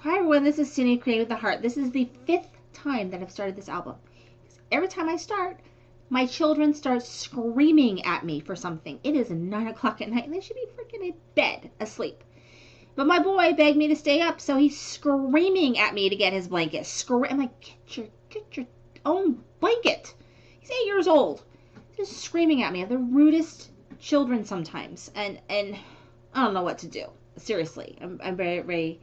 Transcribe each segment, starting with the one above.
Hi everyone, this is Cindy Creating with the Heart. This is the 5th time that I've started this album. Every time I start, my children start screaming at me for something. It is 9 o'clock at night and they should be freaking in bed, asleep. But my boy begged me to stay up, so he's screaming at me to get his blanket. I'm like, get your own blanket. He's 8 years old. Just screaming at me. They're the rudest children sometimes. And I don't know what to do. Seriously. I'm very, very,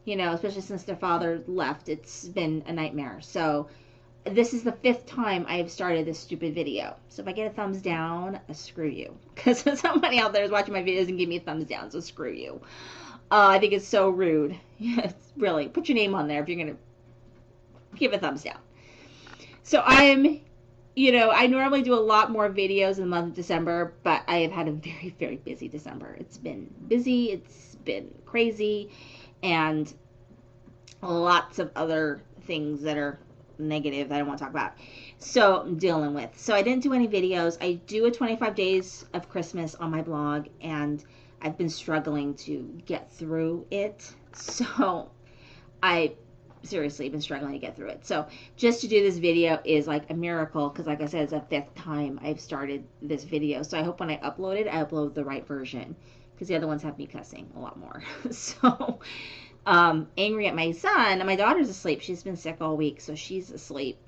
especially since their father left, it's been a nightmare. So this is the 5th time I've started this stupid video. So if I get a thumbs down, screw you. Because somebody out there is watching my videos and give me a thumbs down, so screw you. I think it's so rude. Yes, really. Put your name on there if you're going to give a thumbs down. So I normally do a lot more videos in the month of December, but I have had a very, very busy December. It's been busy. It's been crazy. And lots of other things that are negative that I want to talk about. So I'm dealing with. So I didn't do any videos. I do a 25 days of Christmas on my blog, and I've been struggling to get through it. So I seriously been struggling to get through it. So just to do this video is like a miracle, because like I said, it's the 5th time I've started this video. So I hope when I upload it, I upload the right version, because the other ones have me cussing a lot more. So angry at my son, and my daughter's asleep. She's been sick all week, so she's asleep.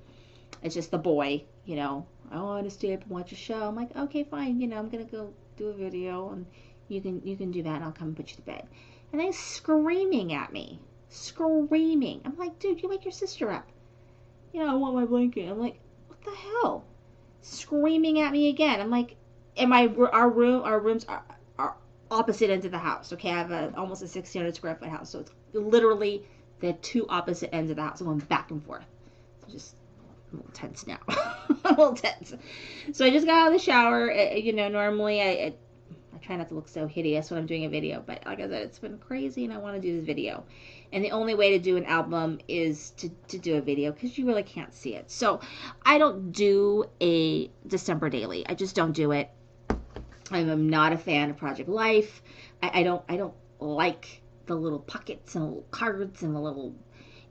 It's just the boy, I want to stay up and watch a show. I'm like, okay, fine, I'm gonna go do a video, and you can do that, and I'll come and put you to bed. And they're screaming at me. Screaming. I'm like, dude, you wake your sister up. I want my blanket. I'm like, what the hell? Screaming at me again. I'm like, our rooms are opposite ends of the house. Okay, I have almost a 1,600 square foot house, so it's literally the two opposite ends of the house, going back and forth. So just a little tense now. A little tense. So I just got out of the shower. Normally I try not to look so hideous when I'm doing a video, but like I said, it's been crazy and I want to do this video. And the only way to do an album is to do a video, because you really can't see it. So I don't do a December daily. I just don't do it. I'm not a fan of Project Life. I don't like the little pockets and the little cards and the little,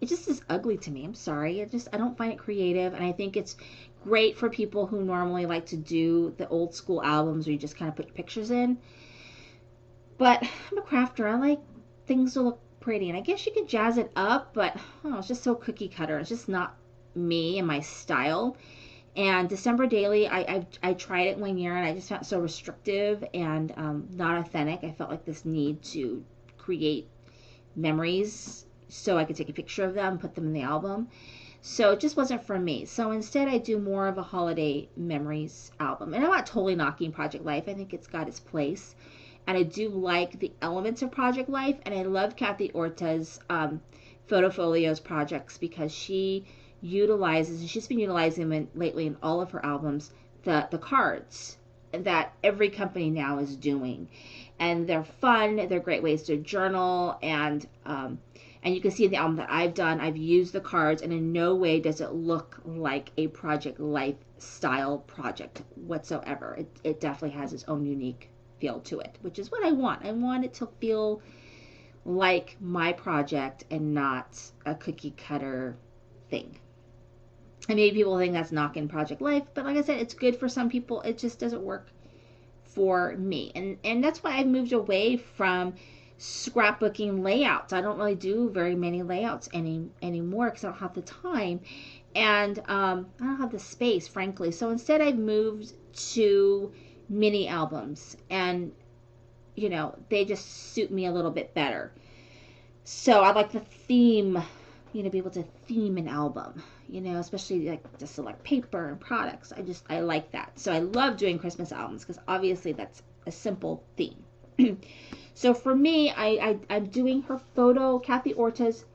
it just is ugly to me. I'm sorry. I don't find it creative. And I think it's great for people who normally like to do the old school albums where you just kind of put your pictures in. But I'm a crafter. I like things to look pretty. And I guess you could jazz it up, but it's just so cookie cutter. It's just not me and my style. And December Daily, I tried it one year and I just found it so restrictive and not authentic. I felt like this need to create memories so I could take a picture of them, put them in the album. So it just wasn't for me. So instead I do more of a holiday memories album. And I'm not totally knocking Project Life. I think it's got its place. And I do like the elements of Project Life. And I love Kathy Orta's photo folios projects, because she utilizes, and she's been utilizing them lately in all of her albums, the cards that every company now is doing. And they're fun. They're great ways to journal, and you can see in the album that I've done, I've used the cards, and in no way does it look like a Project Life style project whatsoever. It definitely has its own unique feel to it, which is what I want. I want it to feel like my project and not a cookie cutter thing. And maybe people think that's knocking Project Life, but like I said, it's good for some people. It just doesn't work for me. And that's why I've moved away from scrapbooking layouts. I don't really do very many layouts anymore, because I don't have the time, and I don't have the space, frankly. So instead I've moved to mini albums, and they just suit me a little bit better. So I like the theme, be able to theme an album, especially like to select paper and products. I like that. So I love doing Christmas albums, because obviously that's a simple theme. So for me, I'm doing her Kathy Orta's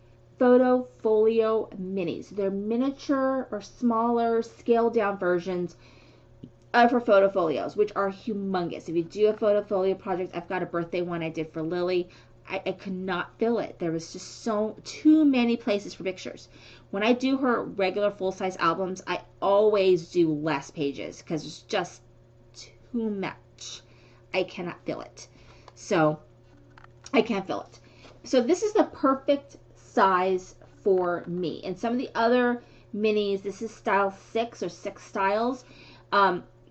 photo folio minis. They're miniature or smaller, scaled down versions of her photo folios, which are humongous. If you do a photo folio project, I've got a birthday one I did for Lily. I could not fill it. There was just too many places for pictures. When I do her regular full-size albums, I always do less pages, because it's just too much. I cannot fill it. So I can't fill it. So this is the perfect size for me. And some of the other minis, this is style 6 or 6 styles.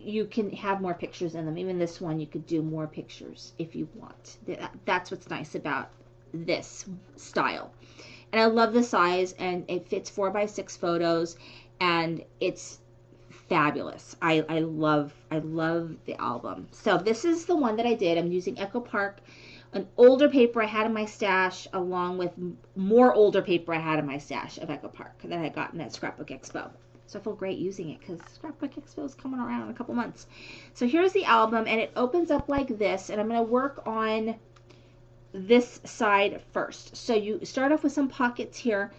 You can have more pictures in them. Even this one, you could do more pictures if you want. That's what's nice about this style. And I love the size, and it fits 4x6 photos, and it's fabulous. I love the album. So this is the one that I did. I'm using Echo Park, an older paper I had in my stash, along with more older paper I had in my stash of Echo Park that I had gotten at Scrapbook Expo. So I feel great using it because Scrapbook Expo is coming around in a couple months. So here's the album, and it opens up like this, and I'm going to work on this side first. So you start off with some pockets here,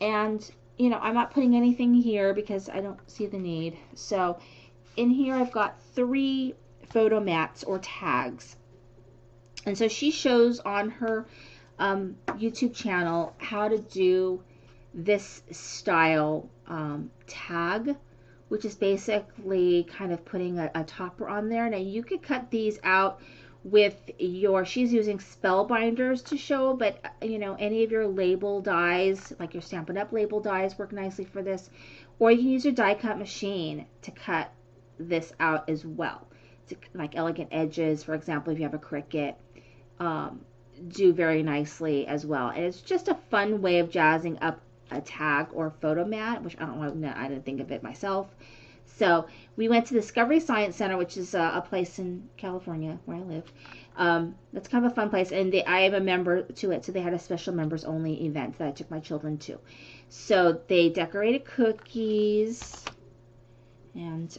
and you know, I'm not putting anything here because I don't see the need. So in here I've got 3 photo mats or tags. And so she shows on her YouTube channel how to do this style tag, which is basically kind of putting a topper on there. Now you could cut these out with your, she's using spellbinders to show, but you know, any of your label dies, like your Stampin' Up! Label dies, work nicely for this. Or you can use your die cut machine to cut this out as well. To, like elegant edges, for example, if you have a Cricut, do very nicely as well. And it's just a fun way of jazzing up a tag or photo mat, which I don't know, I didn't think of it myself. So we went to the Discovery Science Center, which is a place in California where I live. That's kind of a fun place, and I am a member to it, so they had a special members only event that I took my children to. So they decorated cookies, and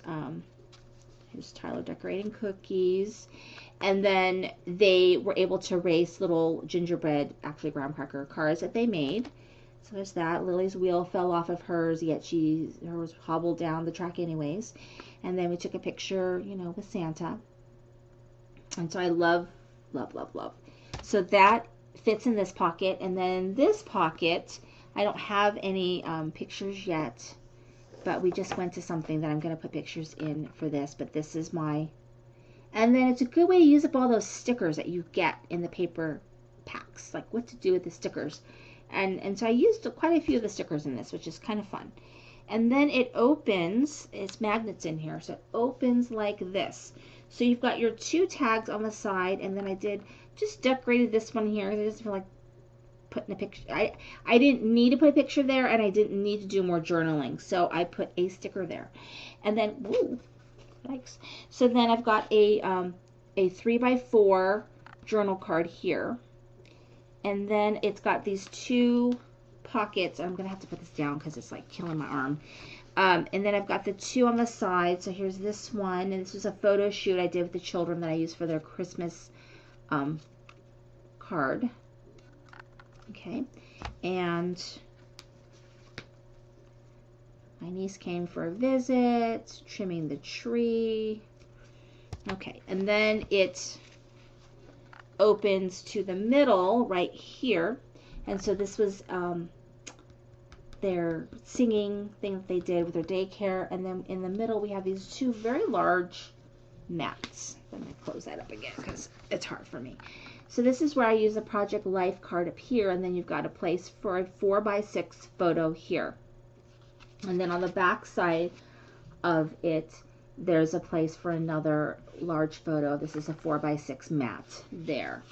here's Tyler decorating cookies. And then they were able to race little gingerbread, actually graham cracker cars that they made. So there's that. Lily's wheel fell off of hers, yet hers hobbled down the track anyways. And then we took a picture, you know, with Santa. And so I love, love, love, love. So that fits in this pocket. And then this pocket, I don't have any pictures yet, but we just went to something that I'm going to put pictures in for this. But this is my, and then it's a good way to use up all those stickers that you get in the paper packs, like what to do with the stickers. And so I used quite a few of the stickers in this, which is kind of fun. And then it opens, it's magnets in here, so it opens like this. So you've got your 2 tags on the side, and then I just decorated this one here. I just feel like putting a picture. I didn't need to put a picture there, and I didn't need to do more journaling, so I put a sticker there. And then, woo, yikes. So then I've got a 3x4 journal card here. And then it's got these 2 pockets. I'm going to have to put this down because it's like killing my arm. And then I've got the 2 on the side. So here's this one. And this was a photo shoot I did with the children that I used for their Christmas card. Okay. And my niece came for a visit, trimming the tree. Okay. And then it opens to the middle right here, and so this was their singing thing that they did with their daycare. And then in the middle we have these 2 very large mats. Let me close that up again because it's hard for me. So this is where I use the Project Life card up here, and then you've got a place for a 4x6 photo here. And then on the back side of it, there's a place for another large photo. This is a 4x6 mat there.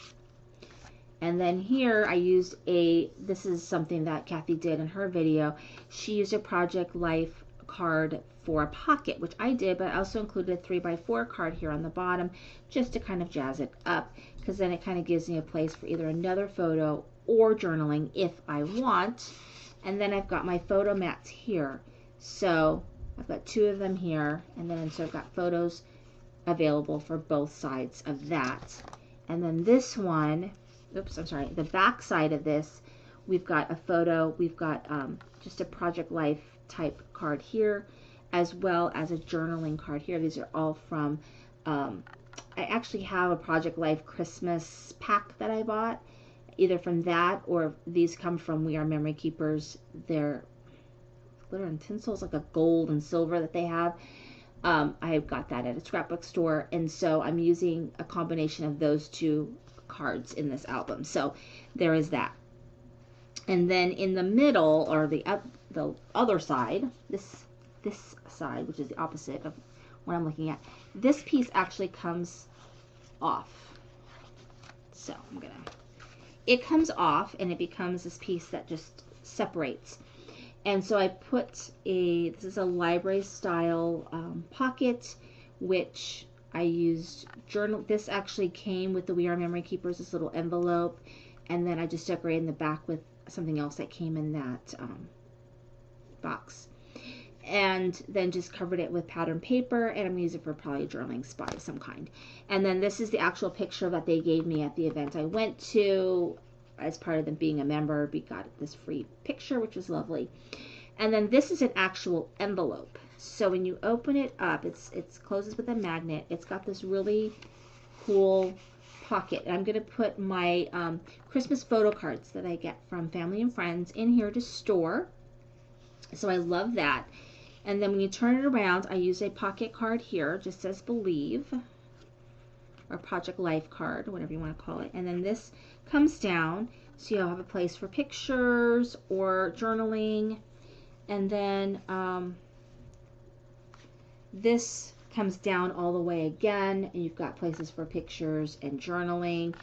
And then here I used this is something that Kathy did in her video. She used a Project Life card for a pocket, which I did, but I also included a 3x4 card here on the bottom just to kind of jazz it up, because then it kind of gives me a place for either another photo or journaling if I want. And then I've got my photo mats here. So I've got 2 of them here, and then so I've got photos available for both sides of that. And then this one, oops, I'm sorry, the back side of this, we've got a photo, we've got just a Project Life type card here, as well as a journaling card here. These are all from, I actually have a Project Life Christmas pack that I bought, either from that or these come from We Are Memory Keepers. They're glitter and tinsels, like a gold and silver that they have. I got that at a scrapbook store, and so I'm using a combination of those 2 cards in this album. So there is that. And then in the middle, or the other side, this side, which is the opposite of what I'm looking at, this piece actually comes off. So it comes off and it becomes this piece that just separates. And so I put this is a library style pocket, which I used journal. This actually came with the We Are Memory Keepers, this little envelope. And then I just decorated in the back with something else that came in that box. And then just covered it with patterned paper, and I'm going to use it for probably a journaling spot of some kind. And then this is the actual picture that they gave me at the event I went to. As part of them being a member, we got this free picture, which was lovely. And then this is an actual envelope. So when you open it up, it closes with a magnet. It's got this really cool pocket. And I'm going to put my Christmas photo cards that I get from family and friends in here to store. So I love that. And then when you turn it around, I use a pocket card here, just says Believe, or Project Life card, whatever you want to call it. And then this comes down, so you'll have a place for pictures or journaling. And then this comes down all the way again, and you've got places for pictures and journaling.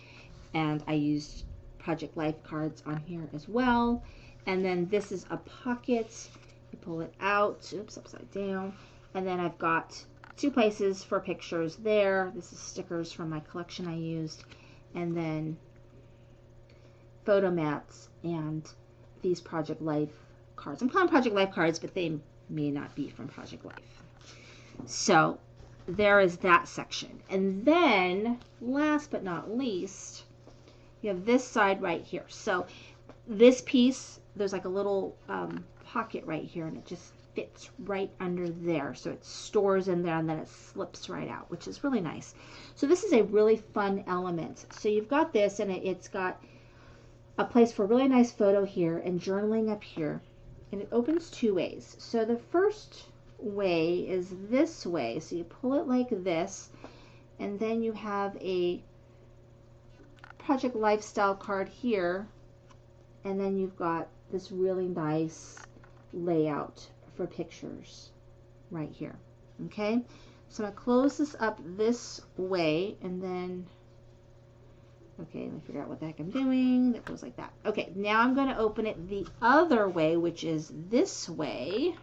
And I used Project Life cards on here as well. And then this is a pocket. You pull it out, oops, upside down, and then I've got two places for pictures there. This is stickers from my collection I used, and then photo mats and these Project Life cards. I'm calling Project Life cards, but they may not be from Project Life. So there is that section. And then, last but not least, you have this side right here. So this piece, there's like a little pocket right here, and it just fits right under there, so it stores in there and then it slips right out, which is really nice. So this is a really fun element. So you've got this, and it's got a place for a really nice photo here and journaling up here, and it opens two ways. So the first way is this way, so you pull it like this, and then you have a Project Lifestyle card here, and then you've got this really nice layout for pictures right here. Okay, so I'm going to close this up this way, and then, okay, let me figure out what the heck I'm doing. That goes like that. Okay, now I'm going to open it the other way, which is this way,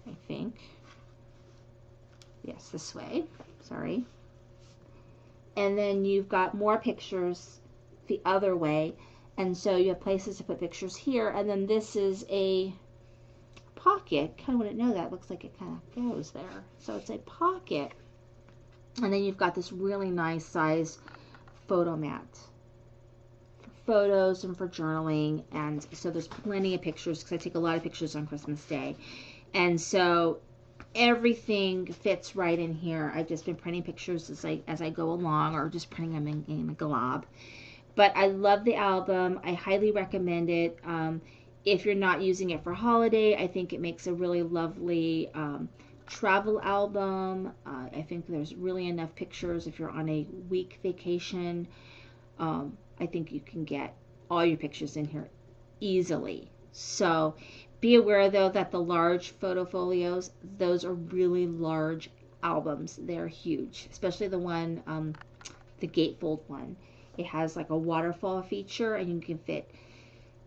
I think. Yes, this way. Sorry. And then you've got more pictures the other way. And so you have places to put pictures here, and then this is a pocket. Kind of wouldn't know that. Looks like it kind of goes there. So it's a pocket. And then you've got this really nice size photo mat for photos and for journaling. And so there's plenty of pictures, because I take a lot of pictures on Christmas Day. And so everything fits right in here. I've just been printing pictures as I go along, or just printing them in a glob. But I love the album. I highly recommend it. If you're not using it for holiday, I think it makes a really lovely travel album. I think there's really enough pictures if you're on a week vacation. I think you can get all your pictures in here easily. So be aware, though, that the large photo folios, those are really large albums. They're huge, especially the one, the gatefold one. It has like a waterfall feature, and you can fit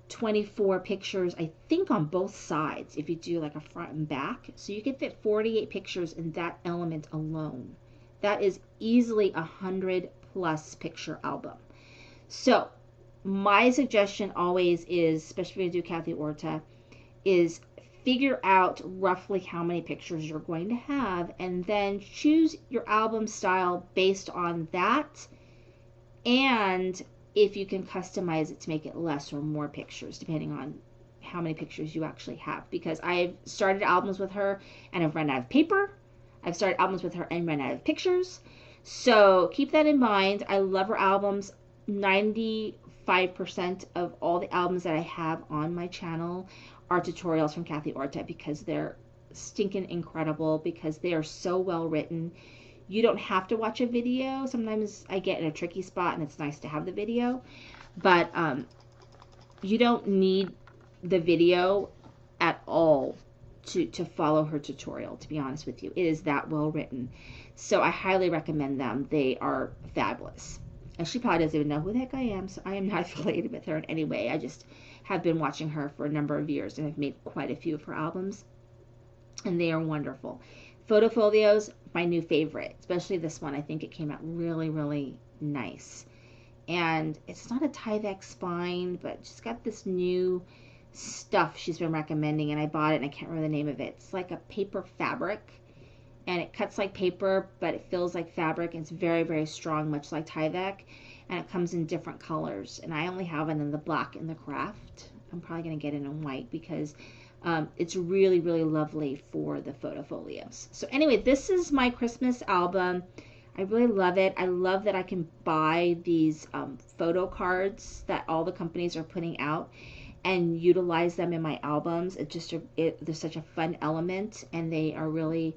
24 pictures, I think, on both sides if you do like a front and back. So you can fit 48 pictures in that element alone. That is easily 100+ picture album. So my suggestion always is, especially when you do Kathy Orta, is figure out roughly how many pictures you're going to have, and then choose your album style based on that. And if you can customize it to make it less or more pictures, depending on how many pictures you actually have. Because I've started albums with her and I've run out of paper. I've started albums with her and run out of pictures. So keep that in mind. I love her albums. 95% of all the albums that I have on my channel are tutorials from Kathy Orta, because they're stinking incredible, because they are so well written. You don't have to watch a video. Sometimes I get in a tricky spot and it's nice to have the video. But you don't need the video at all to follow her tutorial, to be honest with you. It is that well written. So I highly recommend them. They are fabulous. And she probably doesn't even know who the heck I am, so I am not affiliated with her in any way. I just have been watching her for a number of years and have made quite a few of her albums. And they are wonderful. Photo folios, my new favorite, especially this one. I think it came out really, really nice. And it's not a Tyvek spine, but she's got this new stuff she's been recommending, and I bought it and I can't remember the name of it. It's like a paper fabric, and it cuts like paper, but it feels like fabric, and it's very, very strong, much like Tyvek, and it comes in different colors. And I only have it in the black and the craft. I'm probably going to get it in white because it's really, really lovely for the photo folios. So anyway, this is my Christmas album. I really love it. I love that I can buy these photo cards that all the companies are putting out and utilize them in my albums. It's just they're such a fun element, and they are really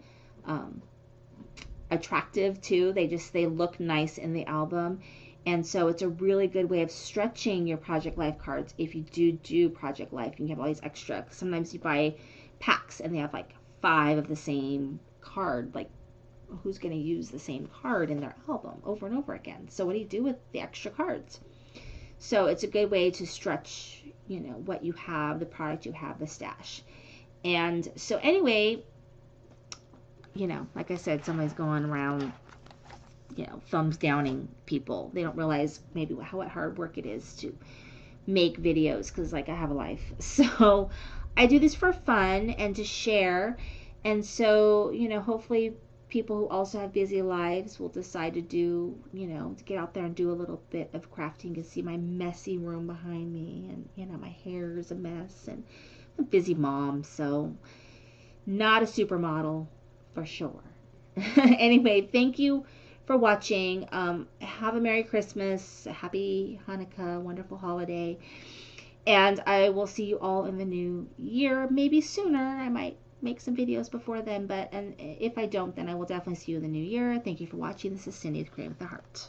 attractive too. They look nice in the album, and so it's a really good way of stretching your Project Life cards. If you do Project Life, you can have all these extra. Sometimes you buy packs and they have like 5 of the same card. Like, who's going to use the same card in their album over and over again? So what do you do with the extra cards? So it's a good way to stretch, you know, what you have, the product you have, the stash. And so anyway, you know, like I said, somebody's going around, you know, thumbs downing people. They don't realize maybe how hard work it is to make videos, because like I have a life. So I do this for fun and to share. And so, you know, hopefully people who also have busy lives will decide to do, you know, to get out there and do a little bit of crafting. You can see my messy room behind me, and, you know, my hair is a mess, and I'm a busy mom, so not a supermodel for sure. Anyway, thank you for watching. Have a Merry Christmas, a Happy Hanukkah, wonderful holiday, and I will see you all in the new year, maybe sooner. I might make some videos before then, and if I don't, then I will definitely see you in the new year. Thank you for watching. This is Cindy with Creating with a Heart.